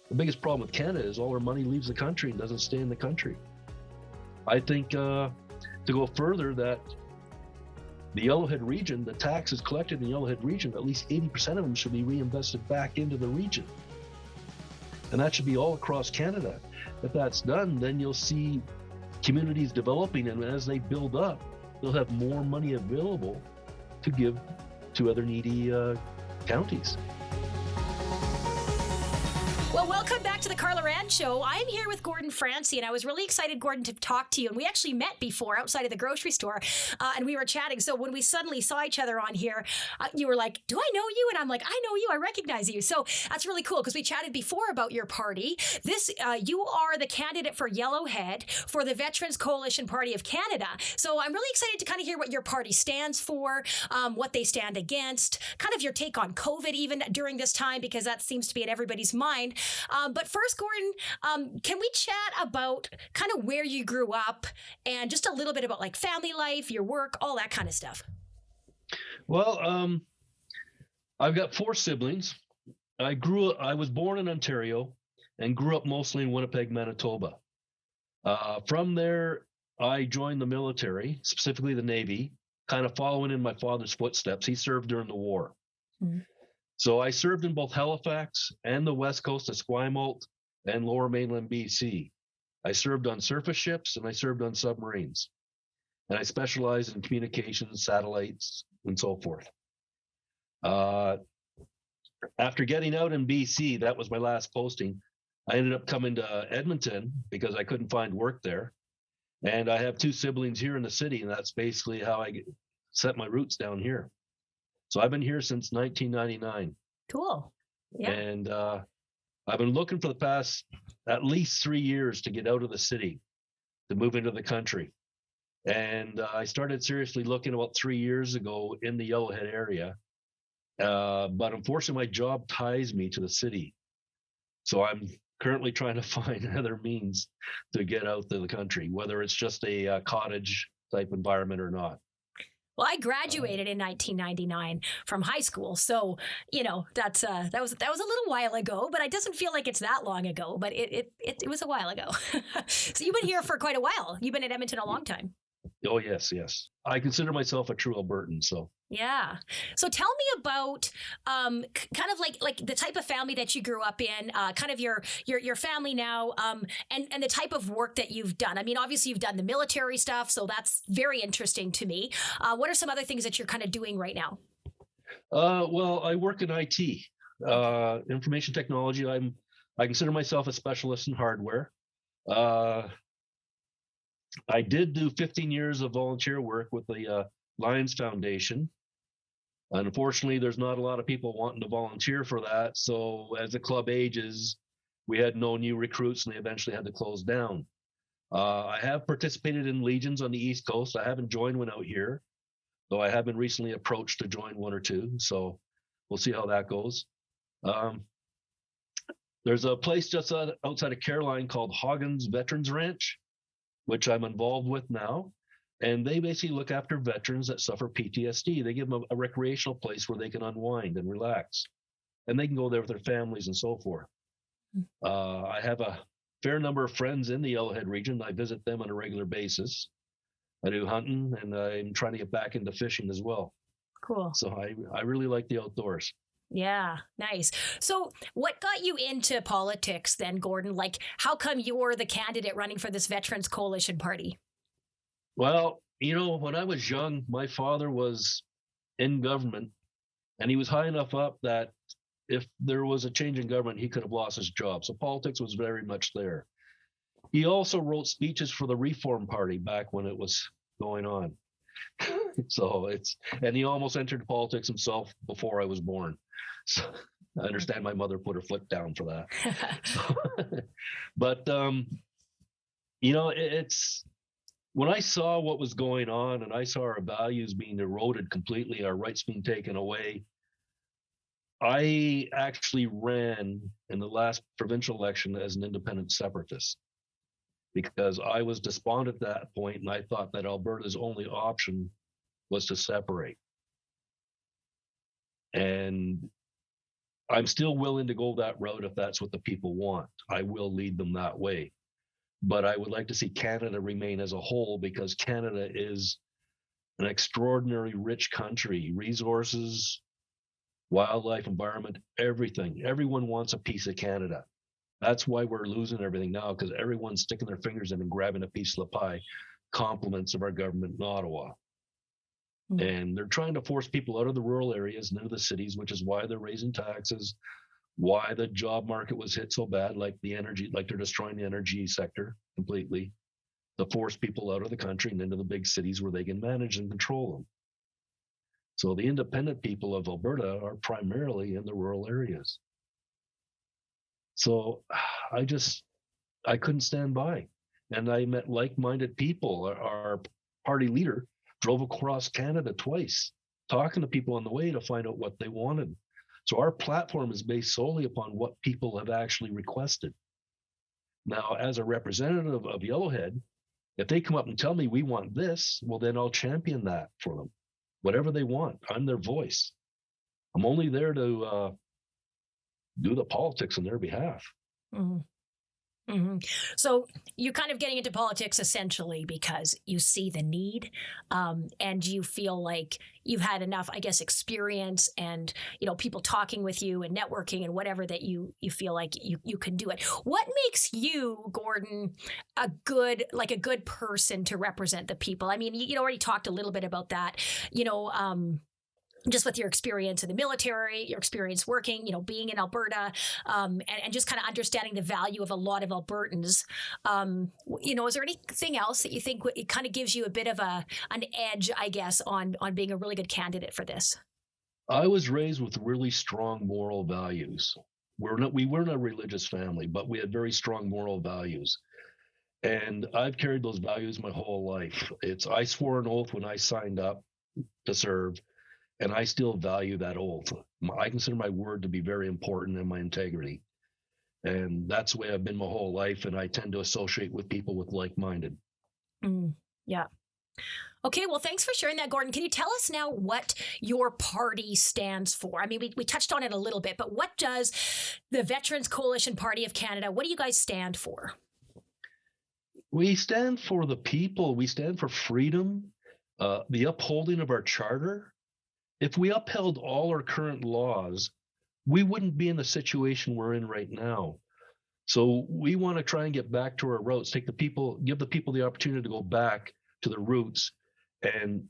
The biggest problem with Canada is all our money leaves the country and doesn't stay in the country. I think to go further, that the Yellowhead region, the taxes collected in the Yellowhead region, at least 80% of them should be reinvested back into the region. And that should be all across Canada. If that's done, then you'll see communities developing, and as they build up, they'll have more money available to give to other needy counties. Well, welcome back to the Carla Rand Show. I'm here with Gordon Francey, and I was really excited, Gordon, to talk to you. And we actually met before outside of the grocery store, and we were chatting. So when we suddenly saw each other on here, you were like, do I know you? And I'm like, I know you. I recognize you. So that's really cool because we chatted before about your party. You are the candidate for Yellowhead for the Veterans Coalition Party of Canada. So I'm really excited to kind of hear what your party stands for, what they stand against, kind of your take on COVID even during this time, because that seems to be in everybody's mind. But first, Gordon, can we chat about kind of where you grew up and just a little bit about like family life, your work, all that kind of stuff? Well, I've got 4 siblings. I was born in Ontario and grew up mostly in Winnipeg, Manitoba. From there, I joined the military, specifically the Navy, kind of following in my father's footsteps. He served during the war. Mm-hmm. So I served in both Halifax and the west coast of Esquimalt and lower mainland BC. I served on surface ships and I served on submarines. And I specialized in communications, satellites, and so forth. After getting out in BC, that was my last posting, I ended up coming to Edmonton because I couldn't find work there. And I have 2 siblings here in the city, and that's basically how I set my roots down here. So I've been here since 1999. Cool. Yeah. And I've been looking for the past at least 3 years to get out of the city, to move into the country. And I started seriously looking about 3 years ago in the Yellowhead area. But unfortunately, my job ties me to the city. So I'm currently trying to find other means to get out to the country, whether it's just a cottage type environment or not. Well, I graduated in 1999 from high school, so that was a little while ago, but it doesn't feel like it's that long ago. But it was a while ago. So you've been here for quite a while. You've been in Edmonton a long time. Oh yes. I consider myself a true Albertan. So yeah. So tell me about kind of like the type of family that you grew up in, kind of your family now, and the type of work that you've done. I mean, obviously you've done the military stuff, so that's very interesting to me. What are some other things that you're kind of doing right now? Well, I work in IT, information technology. I consider myself a specialist in hardware. I did do 15 years of volunteer work with the Lions Foundation. Unfortunately, there's not a lot of people wanting to volunteer for that. So as the club ages, we had no new recruits and they eventually had to close down. I have participated in legions on the East Coast. I haven't joined one out here, though I have been recently approached to join 1 or 2. So we'll see how that goes. There's a place just outside of Caroline called Hoggins Veterans Ranch, which I'm involved with now. And they basically look after veterans that suffer PTSD. They give them a recreational place where they can unwind and relax. And they can go there with their families and so forth. I have a fair number of friends in the Yellowhead region. I visit them on a regular basis. I do hunting, and I'm trying to get back into fishing as well. Cool. So I really like the outdoors. Yeah, nice. So what got you into politics then, Gordon? Like, how come you're the candidate running for this Veterans Coalition Party? Well, when I was young, my father was in government, and he was high enough up that if there was a change in government, he could have lost his job. So politics was very much there. He also wrote speeches for the Reform Party back when it was going on. And he almost entered politics himself before I was born. So I understand my mother put her foot down for that. But, it's when I saw what was going on and I saw our values being eroded completely, our rights being taken away, I actually ran in the last provincial election as an independent separatist because I was despondent at that point and I thought that Alberta's only option was to separate. And I'm still willing to go that route if that's what the people want. I will lead them that way. But I would like to see Canada remain as a whole, because Canada is an extraordinarily rich country, resources, wildlife, environment, everything. Everyone wants a piece of Canada. That's why we're losing everything now, because everyone's sticking their fingers in and grabbing a piece of the pie, compliments of our government in Ottawa. And they're trying to force people out of the rural areas and into the cities, which is why they're raising taxes, why the job market was hit so bad, like they're destroying the energy sector completely, to force people out of the country and into the big cities where they can manage and control them. So the independent people of Alberta are primarily in the rural areas. So I couldn't stand by. And I met like-minded people. Our party leader drove across Canada twice, talking to people on the way to find out what they wanted. So our platform is based solely upon what people have actually requested. Now, as a representative of Yellowhead, if they come up and tell me we want this, well, then I'll champion that for them. Whatever they want, I'm their voice. I'm only there to do the politics on their behalf. Mm-hmm. Mm-hmm. So you're kind of getting into politics essentially because you see the need, and you feel like you've had enough, I guess, experience and, people talking with you and networking and whatever, that you feel like you can do it. What makes you, Gordon, a good person to represent the people? I mean, you already talked a little bit about that, just with your experience in the military, your experience working, being in Alberta, and just kind of understanding the value of a lot of Albertans. Is there anything else that you think it kind of gives you a bit of an edge, I guess, on being a really good candidate for this? I was raised with really strong moral values. We weren't a religious family, but we had very strong moral values. And I've carried those values my whole life. I swore an oath when I signed up to serve, and I still value that oath. I consider my word to be very important, and my integrity. And that's the way I've been my whole life. And I tend to associate with people with like-minded. Yeah. Okay, well, thanks for sharing that, Gordon. Can you tell us now what your party stands for? I mean, we touched on it a little bit, but what does the Veterans Coalition Party of Canada, what do you guys stand for? We stand for the people. We stand for freedom, the upholding of our charter. If we upheld all our current laws, we wouldn't be in the situation we're in right now. So we want to try and get back to our roots, give the people the opportunity to go back to the roots and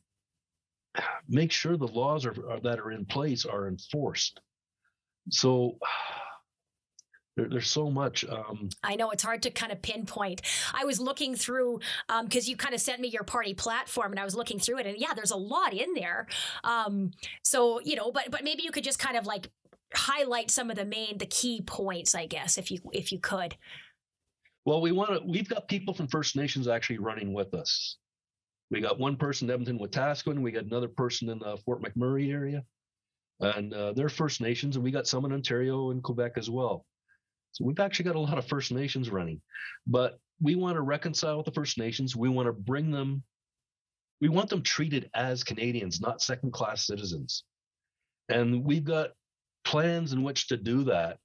make sure the laws that are in place are enforced. So there's so much. I know it's hard to kind of pinpoint. I was looking through, because you kind of sent me your party platform, and I was looking through it, and yeah, there's a lot in there. So, but maybe you could just kind of like highlight some of the key points, I guess, if you could. Well, we've got people from First Nations actually running with us. We got one person in Edmonton, Wetaskiwin. We got another person in the Fort McMurray area, and they're First Nations, and we got some in Ontario and Quebec as well. So we've actually got a lot of First Nations running, but we want to reconcile with the First Nations. We want them treated as Canadians, not second-class citizens. And we've got plans in which to do that,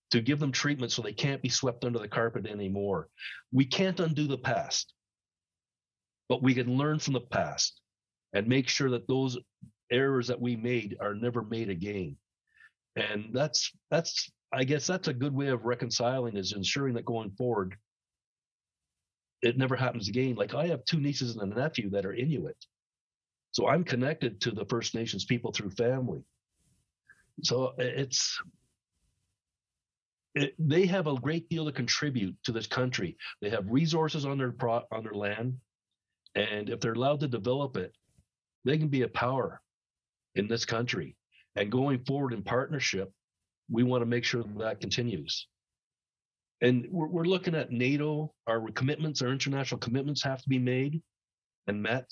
to give them treatment so they can't be swept under the carpet anymore. We can't undo the past, but we can learn from the past and make sure that those errors that we made are never made again. And I guess that's a good way of reconciling, is ensuring that going forward, it never happens again. Like, I have 2 nieces and a nephew that are Inuit. So I'm connected to the First Nations people through family. So they have a great deal to contribute to this country. They have resources on their land. And if they're allowed to develop it, they can be a power in this country. And going forward in partnership, we want to make sure that continues. And we're looking at NATO. Our international commitments have to be made and met.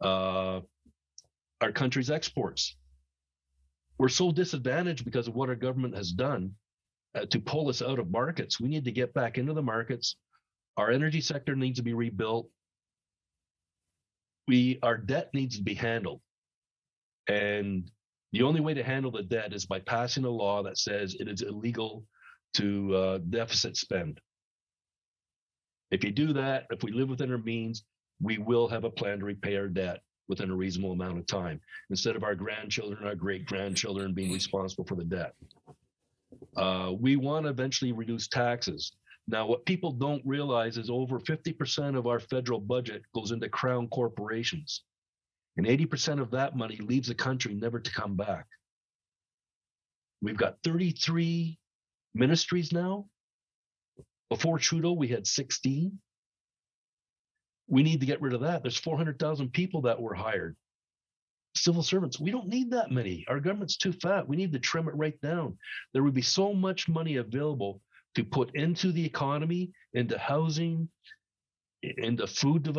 Our country's exports. We're so disadvantaged because of what our government has done to pull us out of markets. We need to get back into the markets. Our energy sector needs to be rebuilt. Our debt needs to be handled. And The only way to handle the debt is by passing a law that says it is illegal to deficit spend. If you do that, if we live within our means, we will have a plan to repay our debt within a reasonable amount of time, instead of our grandchildren, our great-grandchildren being responsible for the debt. We want to eventually reduce taxes. Now, what people don't realize is over 50% of our federal budget goes into crown corporations, and 80% of that money leaves the country never to come back. We've got 33 ministries now. Before Trudeau, we had 16. We need to get rid of that. There's 400,000 people that were hired. Civil servants, we don't need that many. Our government's too fat. We need to trim it right down. There would be so much money available to put into the economy, into housing, into food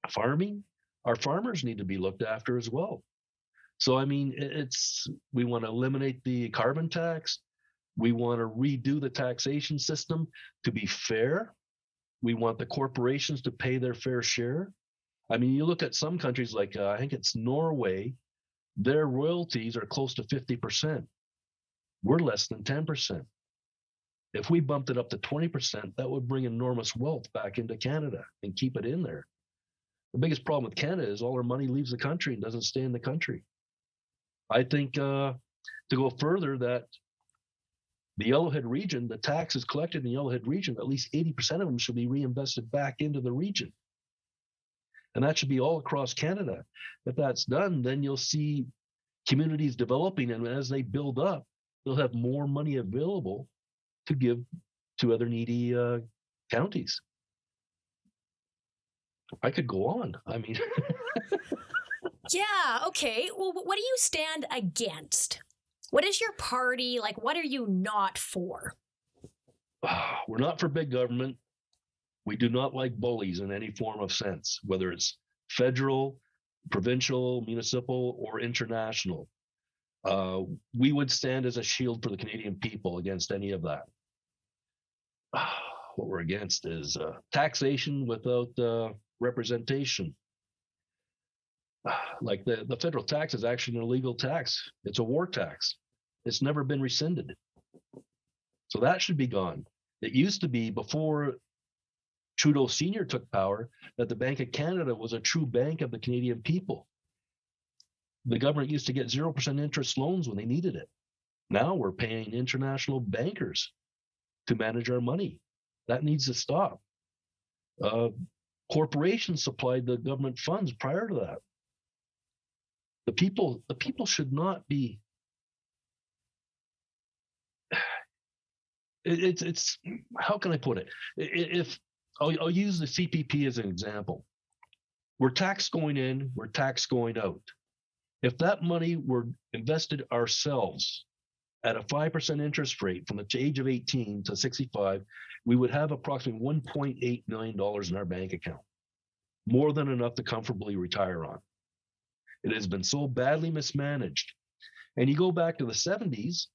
farming. Our farmers need to be looked after as well. So, I mean, we want to eliminate the carbon tax. We want to redo the taxation system to be fair. We want the corporations to pay their fair share. I mean, you look at some countries like, I think it's Norway, their royalties are close to 50%. We're less than 10%. If we bumped it up to 20%, that would bring enormous wealth back into Canada and keep it in there. The biggest problem with Canada is all our money leaves the country and doesn't stay in the country. I think to go further, that the Yellowhead region, the taxes collected in the Yellowhead region, at least 80% of them should be reinvested back into the region. And that should be all across Canada. If that's done, then you'll see communities developing, and as they build up, they'll have more money available to give to other needy counties. I could go on. I mean, yeah, okay. Well, what do you stand against? What is your party like? What are you not for? We're not for big government. We do not like bullies in any form of sense, whether it's federal, provincial, municipal, or international. We would stand as a shield for the Canadian people against any of that. What we're against is taxation without representation. Like the federal tax is actually an illegal tax. It's a war tax. It's never been rescinded. So that should be gone. It used to be, before Trudeau Sr. took power, that the Bank of Canada was a true bank of the Canadian people. The government used to get 0% interest loans when they needed it. Now we're paying international bankers to manage our money. That needs to stop. Corporations supplied the government funds prior to that. The people should not be. It's how can I put it? If I'll use the CPP as an example. We're taxed going in, we're taxed going out. If that money were invested ourselves at a 5% interest rate from the age of 18 to 65, we would have approximately $1.8 million in our bank account, more than enough to comfortably retire on. It has been so badly mismanaged. And you go back to the 70s,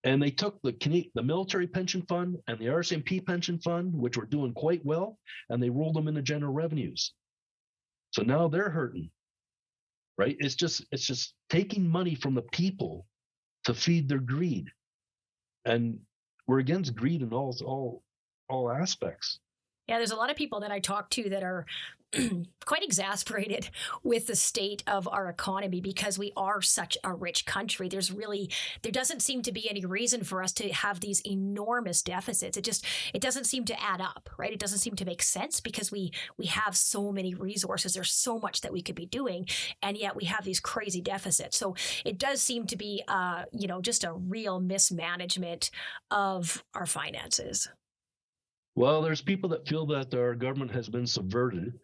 and they took the military pension fund and the RCMP pension fund, which were doing quite well, and they rolled them into general revenues. So now they're hurting, right? It's just taking money from the people to feed their greed. And we're against greed in all aspects. Yeah, there's a lot of people that I talk to that are quite exasperated with the state of our economy because we are such a rich country. There doesn't seem to be any reason for us to have these enormous deficits. It doesn't seem to add up, right? It doesn't seem to make sense because we have so many resources. There's so much that we could be doing, and yet we have these crazy deficits. So it does seem to be, just a real mismanagement of our finances. Well, there's people that feel that our government has been subverted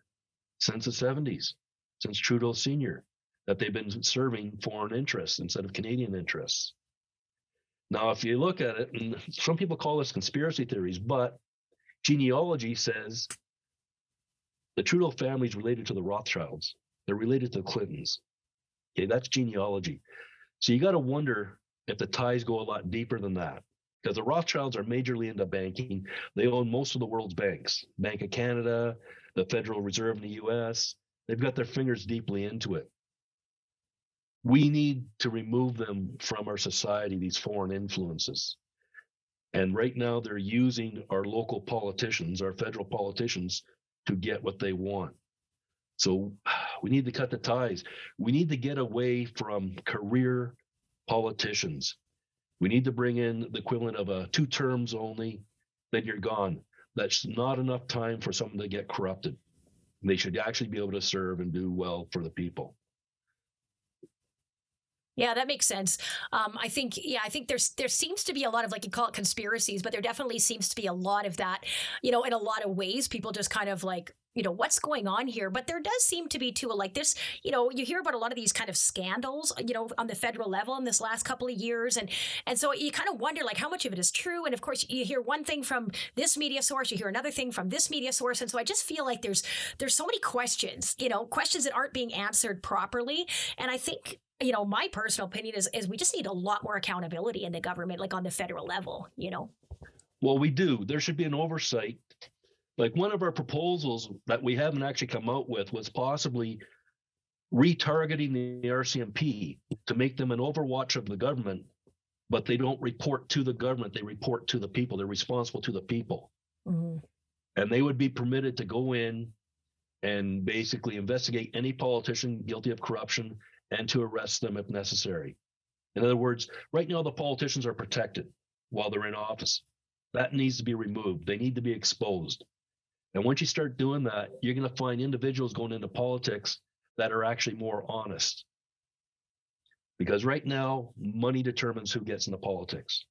since the 70s, since Trudeau Sr., that they've been serving foreign interests instead of Canadian interests. Now, if you look at it, and some people call this conspiracy theories, but genealogy says the Trudeau family is related to the Rothschilds. They're related to the Clintons. Okay, that's genealogy. So you got to wonder if the ties go a lot deeper than that. Because the Rothschilds are majorly into banking. They own most of the world's banks. Bank of Canada, the Federal Reserve in the U.S. They've got their fingers deeply into it. We need to remove them from our society, these foreign influences. And right now, they're using our local politicians, our federal politicians, to get what they want. So we need to cut the ties. We need to get away from career politicians. We need to bring in the equivalent of a 2 terms only, then you're gone. That's not enough time for someone to get corrupted. They should actually be able to serve and do well for the people. Yeah, that makes sense. I think, I think there seems to be a lot of, like you call it, conspiracies, but there definitely seems to be a lot of that, in a lot of ways. People just kind of like, what's going on here? But there does seem to be too, like this, you hear about a lot of these kind of scandals, on the federal level in this last couple of years. And so you kind of wonder, like, how much of it is true? And of course, you hear one thing from this media source, you hear another thing from this media source. And so I just feel like there's so many questions, questions that aren't being answered properly. And I think, my personal opinion is we just need a lot more accountability in the government, like on the federal level, Well, we do. There should be an oversight. Like one of our proposals that we haven't actually come out with was possibly retargeting the RCMP to make them an overwatch of the government, but they don't report to the government. They report to the people. They're responsible to the people. Mm-hmm. And they would be permitted to go in and basically investigate any politician guilty of corruption and to arrest them if necessary. In other words, right now the politicians are protected while they're in office. That needs to be removed. They need to be exposed. And once you start doing that, you're going to find individuals going into politics that are actually more honest. Because right now, money determines who gets into politics.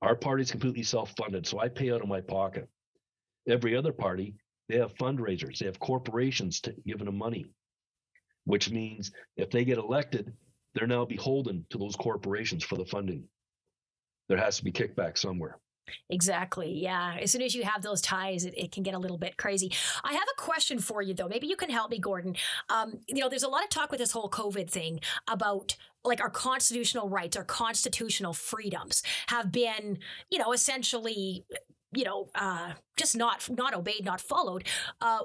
Our party is completely self-funded, so I pay out of my pocket. Every other party, they have fundraisers. They have corporations giving them money, which means if they get elected, they're now beholden to those corporations for the funding. There has to be kickback somewhere. Exactly. Yeah. As soon as you have those ties, it can get a little bit crazy. I have a question for you, though. Maybe you can help me, Gordon. There's a lot of talk with this whole COVID thing about like our constitutional rights, our constitutional freedoms have been, essentially just not obeyed, not followed.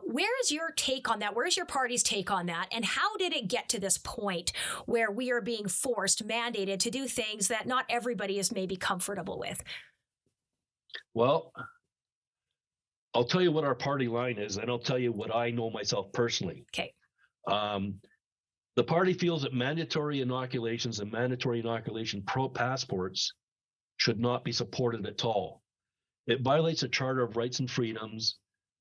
Where is your take on that? Where is your party's take on that? And how did it get to this point where we are being forced, mandated to do things that not everybody is maybe comfortable with? Well, I'll tell you what our party line is, and I'll tell you what I know myself personally. Okay. The party feels that mandatory inoculations and mandatory inoculation passports should not be supported at all. It violates the Charter of Rights and Freedoms.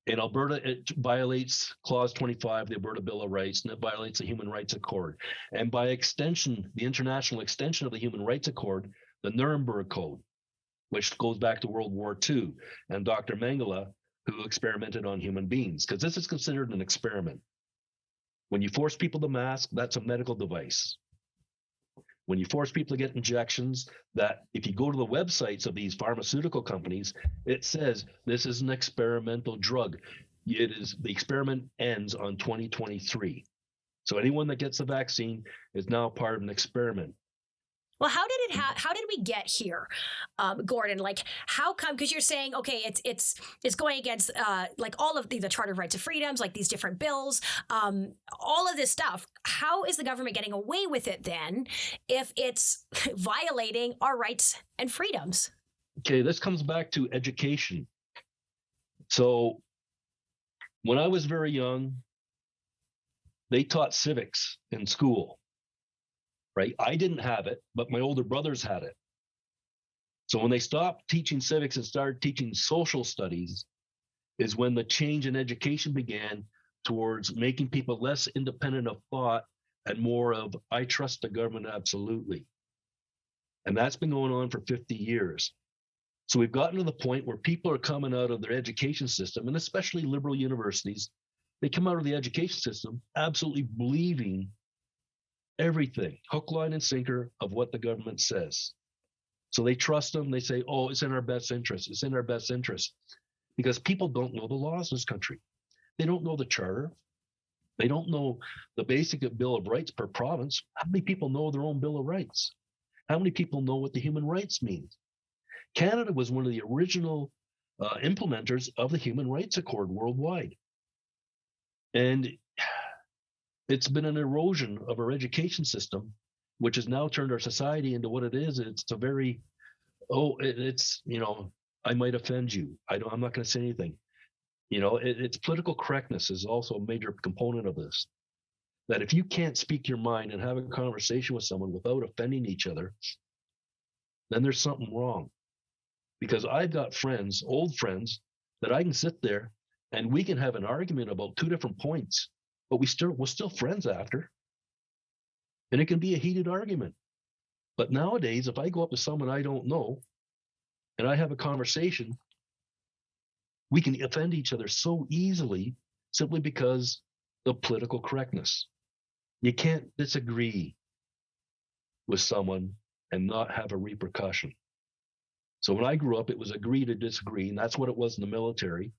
In Alberta, it violates Clause 25 of the Alberta Bill of Rights, and it violates the Human Rights Accord. And by extension, the international extension of the Human Rights Accord, the Nuremberg Code, which goes back to World War II, and Dr. Mengele, who experimented on human beings, because this is considered an experiment. When you force people to mask, that's a medical device. When you force people to get injections, that if you go to the websites of these pharmaceutical companies, it says this is an experimental drug. The experiment ends on 2023. So anyone that gets the vaccine is now part of an experiment. Well, how did we get here, Gordon? Like, how come? Because you're saying, okay, it's going against like all of the Charter of Rights and Freedoms, like these different bills, all of this stuff. How is the government getting away with it then, if it's violating our rights and freedoms? Okay, this comes back to education. So, when I was very young, they taught civics in school. Right? I didn't have it, but my older brothers had it. So when they stopped teaching civics and started teaching social studies is when the change in education began towards making people less independent of thought and more of, I trust the government absolutely. And that's been going on for 50 years. So we've gotten to the point where people are coming out of their education system, and especially liberal universities, they come out of the education system absolutely believing everything, hook, line, and sinker of what the government says. So they trust them. They say, oh, it's in our best interest. It's in our best interest. Because people don't know the laws in this country. They don't know the charter. They don't know the basic Bill of Rights per province. How many people know their own Bill of Rights? How many people know what the human rights means? Canada was one of the original implementers of the Human Rights Accord worldwide. And it's been an erosion of our education system which has now turned our society into what it is. It's a very, it's, I might offend you. I'm not going to say anything. It's political correctness is also a major component of this. That if you can't speak your mind and have a conversation with someone without offending each other, then there's something wrong. Because I've got friends, old friends, that I can sit there and we can have an argument about two different points, but we're still friends after. And it can be a heated argument. But nowadays, if I go up to someone I don't know and I have a conversation, we can offend each other so easily simply because of political correctness. You can't disagree with someone and not have a repercussion. So when I grew up, it was agree to disagree, and that's what it was in the military.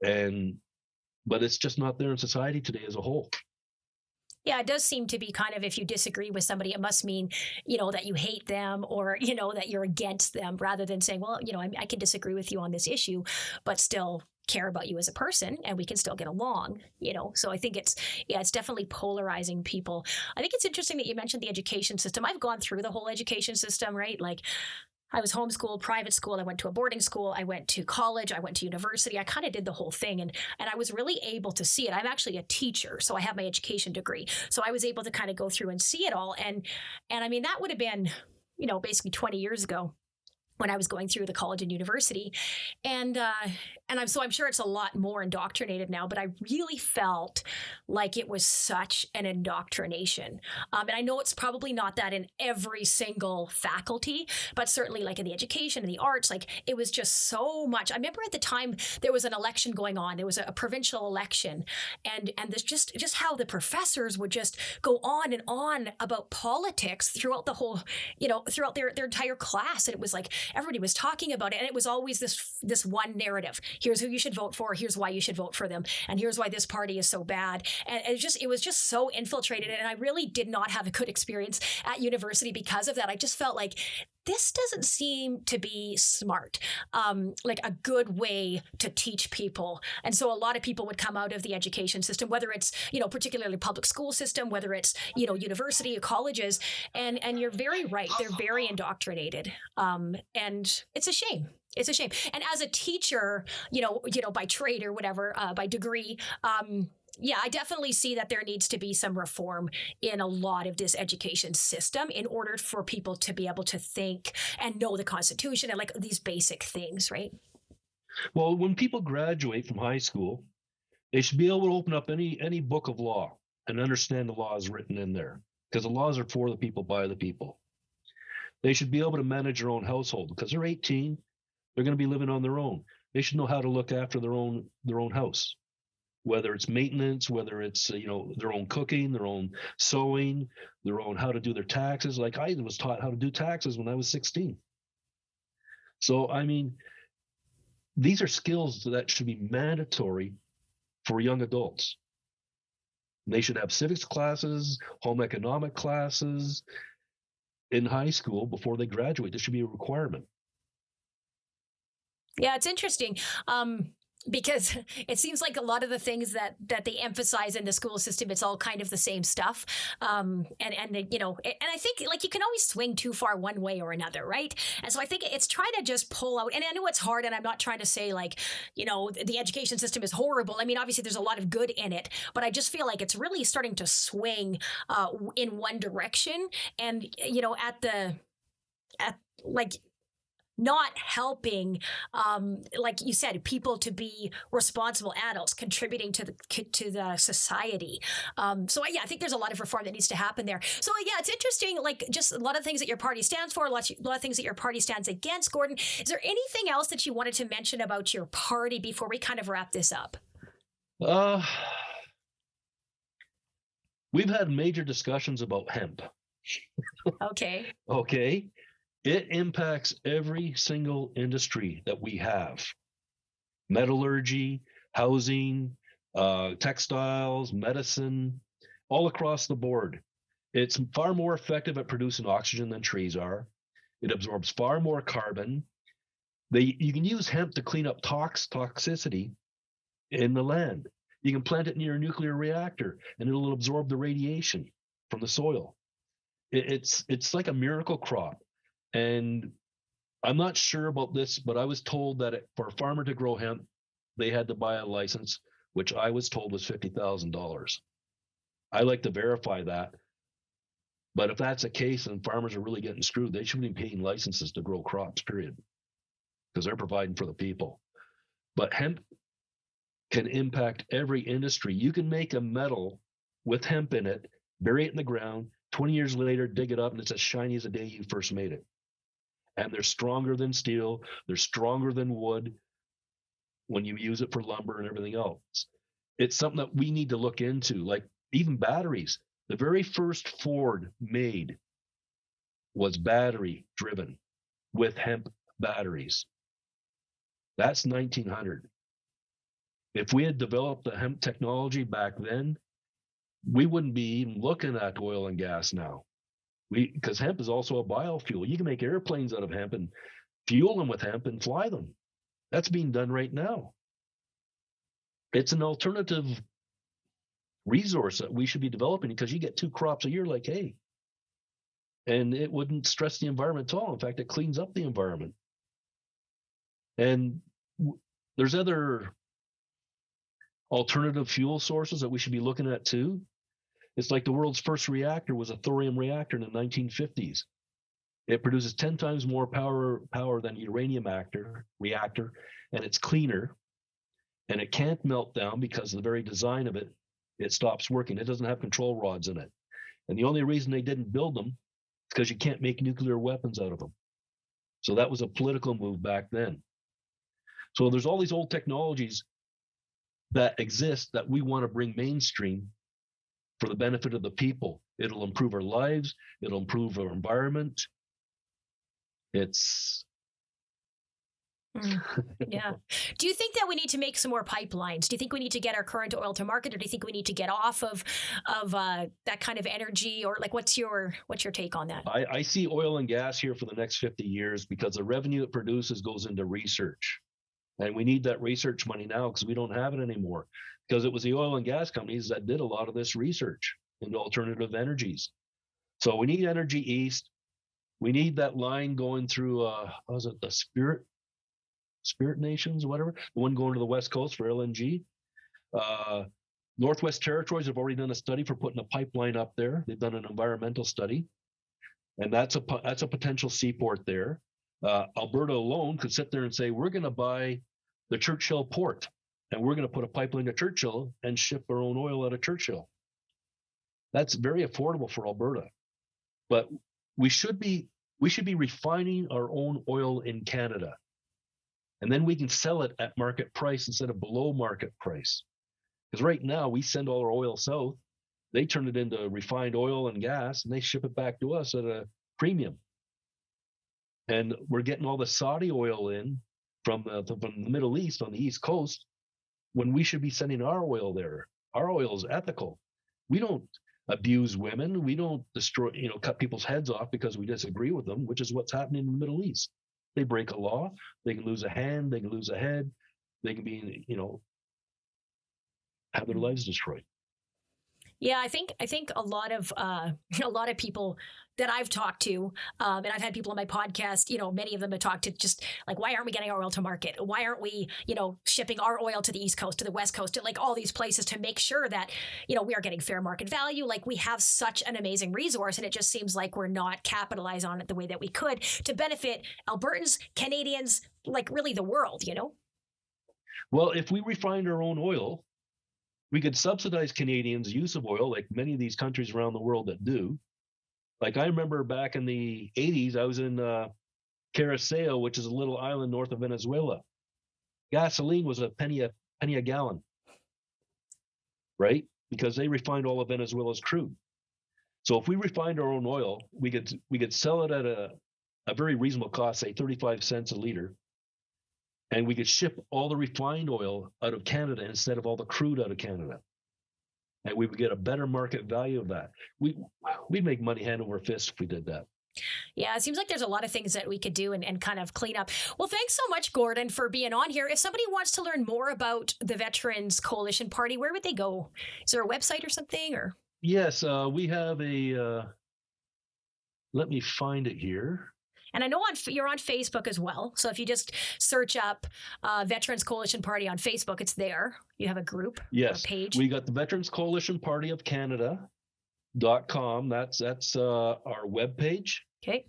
But it's just not there in society today as a whole. Yeah, it does seem to be kind of, if you disagree with somebody, it must mean, that you hate them or, that you're against them, rather than saying, well, I can disagree with you on this issue, but still care about you as a person and we can still get along, So I think it's definitely polarizing people. I think it's interesting that you mentioned the education system. I've gone through the whole education system, right? Like, I was homeschooled, private school. I went to a boarding school. I went to college. I went to university. I kind of did the whole thing. And I was really able to see it. I'm actually a teacher, so I have my education degree. So I was able to kind of go through and see it all. And I mean, that would have been, basically 20 years ago when I was going through the college and university. And I'm sure it's a lot more indoctrinated now, but I really felt like it was such an indoctrination. And I know it's probably not that in every single faculty, but certainly like in the education and the arts, like it was just so much. I remember at the time there was an election going on. There was a provincial election, and this just how the professors would just go on and on about politics throughout the whole, throughout their entire class. And it was like, everybody was talking about it, and it was always this one narrative. Here's who you should vote for. Here's why you should vote for them, and here's why this party is so bad. And it was just so infiltrated, and I really did not have a good experience at university because of that. I just felt like this doesn't seem to be smart, like a good way to teach people. And so a lot of people would come out of the education system, whether it's, particularly public school system, whether it's, university or colleges. And you're very right. They're very indoctrinated. And it's a shame. It's a shame. And as a teacher, by trade or whatever, by degree, yeah, I definitely see that there needs to be some reform in a lot of this education system in order for people to be able to think and know the Constitution and like these basic things, right? Well, when people graduate from high school, they should be able to open up any book of law and understand the laws written in there, because the laws are for the people, by the people. They should be able to manage their own household because they're 18. They're going to be living on their own. They should know how to look after their own house. Whether it's maintenance, whether it's, their own cooking, their own sewing, their own how to do their taxes. Like I was taught how to do taxes when I was 16. So, I mean, these are skills that should be mandatory for young adults. They should have civics classes, home economic classes in high school before they graduate. This should be a requirement. Yeah, it's interesting. Because it seems like a lot of the things that they emphasize in the school system, it's all kind of the same stuff. And I think like you can always swing too far one way or another, right? And so I think it's trying to just pull out, and I know it's hard, and I'm not trying to say like, the education system is horrible. I mean, obviously there's a lot of good in it, but I just feel like it's really starting to swing in one direction. And, not helping, like you said, people to be responsible adults, contributing to the society. So I think there's a lot of reform that needs to happen there. So yeah, it's interesting, like just a lot of things that your party stands for, a lot of things that your party stands against. Gordon, is there anything else that you wanted to mention about your party before we kind of wrap this up? We've had major discussions about hemp. Okay. Okay. It impacts every single industry that we have. Metallurgy, housing, textiles, medicine, all across the board. It's far more effective at producing oxygen than trees are. It absorbs far more carbon. You can use hemp to clean up toxicity in the land. You can plant it near a nuclear reactor, and it'll absorb the radiation from the soil. It's like a miracle crop. And I'm not sure about this, but I was told that for a farmer to grow hemp, they had to buy a license, which I was told was $50,000. I like to verify that. But if that's the case and farmers are really getting screwed, they shouldn't be paying licenses to grow crops, period, because they're providing for the people. But hemp can impact every industry. You can make a metal with hemp in it, bury it in the ground, 20 years later, dig it up, and it's as shiny as the day you first made it. And they're stronger than steel. They're stronger than wood when you use it for lumber and everything else. It's something that we need to look into, like even batteries. The very first Ford made was battery driven with hemp batteries. That's 1900. If we had developed the hemp technology back then, we wouldn't be even looking at oil and gas now. Because hemp is also a biofuel. You can make airplanes out of hemp and fuel them with hemp and fly them. That's being done right now. It's an alternative resource that we should be developing because you get 2 crops a year like hay. And it wouldn't stress the environment at all. In fact, it cleans up the environment. And there's other alternative fuel sources that we should be looking at too. It's like the world's first reactor was a thorium reactor in the 1950s. It produces 10 times more power than uranium reactor, and it's cleaner, and it can't melt down because of the very design of it. It stops working. It doesn't have control rods in it. And the only reason they didn't build them is because you can't make nuclear weapons out of them. So that was a political move back then. So there's all these old technologies that exist that we want to bring mainstream for the benefit of the people. It'll improve our lives. It'll improve our environment. It's yeah. Do you think that we need to make some more pipelines? Do you think we need to get our current oil to market, or do you think we need to get off of that kind of energy? Or like, what's your take on that? I see oil and gas here for the next 50 years because the revenue it produces goes into research. And we need that research money now because we don't have it anymore. Because it was the oil and gas companies that did a lot of this research into alternative energies. So we need Energy East. We need that line going through, was it the Spirit Nations, whatever, the one going to the West Coast for LNG. Northwest Territories have already done a study for putting a pipeline up there. They've done an environmental study, and that's a potential seaport there. Alberta alone could sit there and say, we're going to buy the Churchill port, and we're going to put a pipeline to Churchill and ship our own oil out of Churchill. That's very affordable for Alberta. But we should be refining our own oil in Canada. And then we can sell it at market price instead of below market price. Because right now we send all our oil south, they turn it into refined oil and gas, and they ship it back to us at a premium. And we're getting all the Saudi oil in from the Middle East on the East Coast when we should be sending our oil there. Our oil is ethical. We don't abuse women. We don't destroy, cut people's heads off because we disagree with them, which is what's happening in the Middle East. They break a law. They can lose a hand. They can lose a head. They can be, have their lives destroyed. Yeah, I think a lot of people that I've talked to, and I've had people on my podcast, many of them have talked to just like, why aren't we getting our oil to market? Why aren't we, shipping our oil to the East Coast, to the West Coast, to like all these places to make sure that, we are getting fair market value. Like we have such an amazing resource, and it just seems like we're not capitalizing on it the way that we could to benefit Albertans, Canadians, like really the world, Well, if we refined our own oil, we could subsidize Canadians' use of oil, like many of these countries around the world that do. Like I remember back in the 80s, I was in Caraceo, which is a little island north of Venezuela. Gasoline was a penny a gallon, right? Because they refined all of Venezuela's crude. So if we refined our own oil, we could sell it at a very reasonable cost, say 35 cents a liter. And we could ship all the refined oil out of Canada instead of all the crude out of Canada. And we would get a better market value of that. We'd make money hand over fist if we did that. Yeah, it seems like there's a lot of things that we could do and kind of clean up. Well, thanks so much, Gordon, for being on here. If somebody wants to learn more about the Veterans Coalition Party, where would they go? Is there a website or something? Or Yes, we have a let me find it here. And I know you're on Facebook as well. So if you just search up Veterans Coalition Party on Facebook, it's there. You have a group, yes, a page. We got the Veterans Coalition Party of Canada.com. That's our webpage. Okay.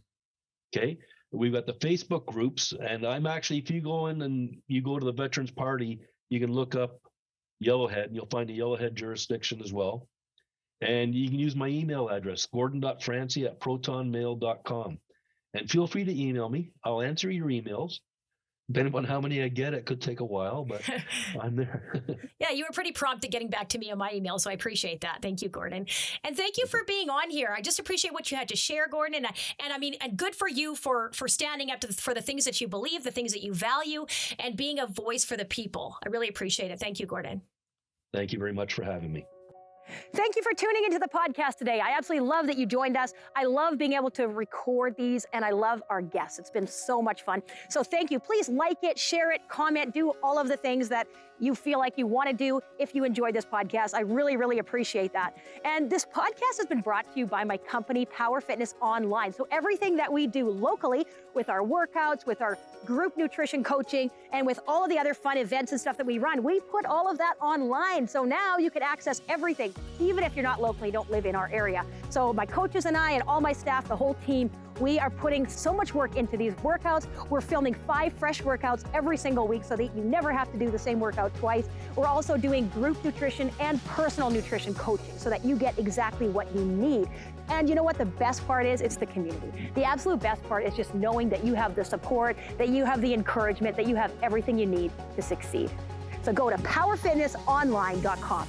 Okay. We've got the Facebook groups, and I'm actually, if you go in and you go to the Veterans Party, you can look up Yellowhead, and you'll find a Yellowhead jurisdiction as well. And you can use my email address, gordon.francey@protonmail.com. And feel free to email me. I'll answer your emails. Depending on how many I get, it could take a while, but I'm there. Yeah, you were pretty prompt at getting back to me on my email, so I appreciate that. Thank you, Gordon. And thank you for being on here. I just appreciate what you had to share, Gordon. And I mean, and good for you for standing up for the things that you believe, the things that you value, and being a voice for the people. I really appreciate it. Thank you, Gordon. Thank you very much for having me. Thank you for tuning into the podcast today. I absolutely love that you joined us. I love being able to record these, and I love our guests. It's been so much fun. So thank you. Please like it, share it, comment, do all of the things that you feel like you want to do if you enjoyed this podcast. I really, really appreciate that. And this podcast has been brought to you by my company, Power Fitness Online. So everything that we do locally with our workouts, with our group nutrition coaching, and with all of the other fun events and stuff that we run, we put all of that online. So now you can access everything, even if you're not locally, don't live in our area. So my coaches and I and all my staff, the whole team, we are putting so much work into these workouts. We're filming 5 fresh workouts every single week so that you never have to do the same workout twice. We're also doing group nutrition and personal nutrition coaching so that you get exactly what you need. And you know what the best part is? It's the community. The absolute best part is just knowing that you have the support, that you have the encouragement, that you have everything you need to succeed. So go to powerfitnessonline.com.